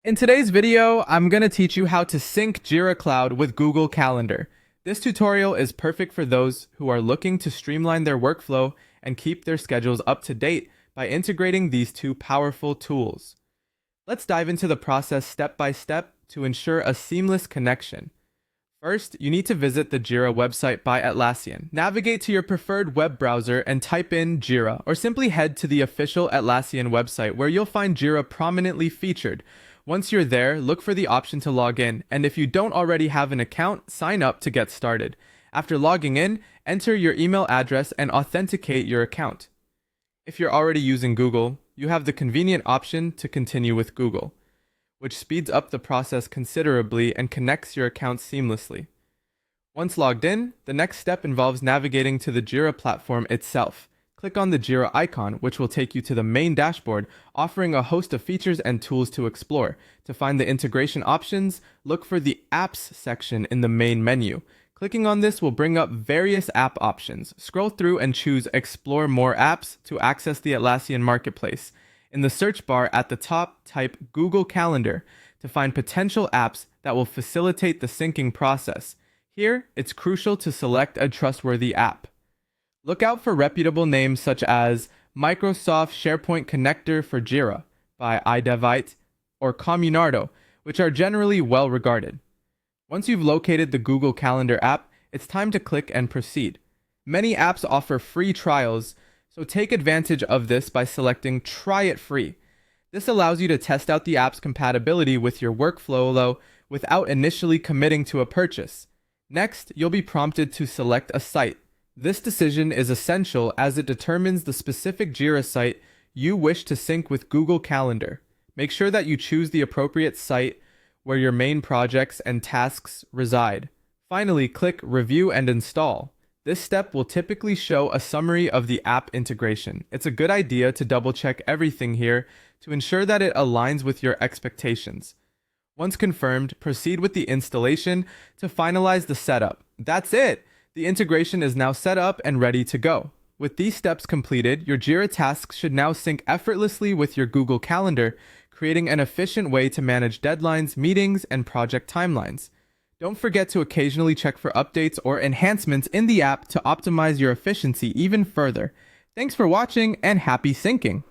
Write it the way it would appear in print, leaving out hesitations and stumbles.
In today's video, I'm going to teach you how to sync Jira Cloud with Google Calendar. This tutorial is perfect for those who are looking to streamline their workflow and keep their schedules up to date by integrating these two powerful tools. Let's dive into the process step by step to ensure a seamless connection. First, you need to visit the Jira website by Atlassian. Navigate to your preferred web browser and type in Jira, or simply head to the official Atlassian website where you'll find Jira prominently featured. Once you're there, look for the option to log in, and if you don't already have an account, sign up to get started. After logging in, enter your email address and authenticate your account. If you're already using Google, you have the convenient option to continue with Google, which speeds up the process considerably and connects your account seamlessly. Once logged in, the next step involves navigating to the Jira platform itself. Click on the Jira icon, which will take you to the main dashboard, offering a host of features and tools to explore. To find the integration options, look for the Apps section in the main menu. Clicking on this will bring up various app options. Scroll through and choose Explore More Apps to access the Atlassian Marketplace. In the search bar at the top, type Google Calendar to find potential apps that will facilitate the syncing process. Here, it's crucial to select a trustworthy app. Look out for reputable names such as Microsoft SharePoint Connector for Jira by iDevite or Communardo, which are generally well regarded. Once you've located the Google Calendar app, it's time to click and proceed. Many apps offer free trials, so take advantage of this by selecting Try It Free. This allows you to test out the app's compatibility with your workflow without initially committing to a purchase. Next, you'll be prompted to select a site. This decision is essential as it determines the specific Jira site you wish to sync with Google Calendar. Make sure that you choose the appropriate site where your main projects and tasks reside. Finally, click Review and Install. This step will typically show a summary of the app integration. It's a good idea to double-check everything here to ensure that it aligns with your expectations. Once confirmed, proceed with the installation to finalize the setup. That's it! The integration is now set up and ready to go. With these steps completed, your Jira tasks should now sync effortlessly with your Google Calendar, creating an efficient way to manage deadlines, meetings, and project timelines. Don't forget to occasionally check for updates or enhancements in the app to optimize your efficiency even further. Thanks for watching and happy syncing!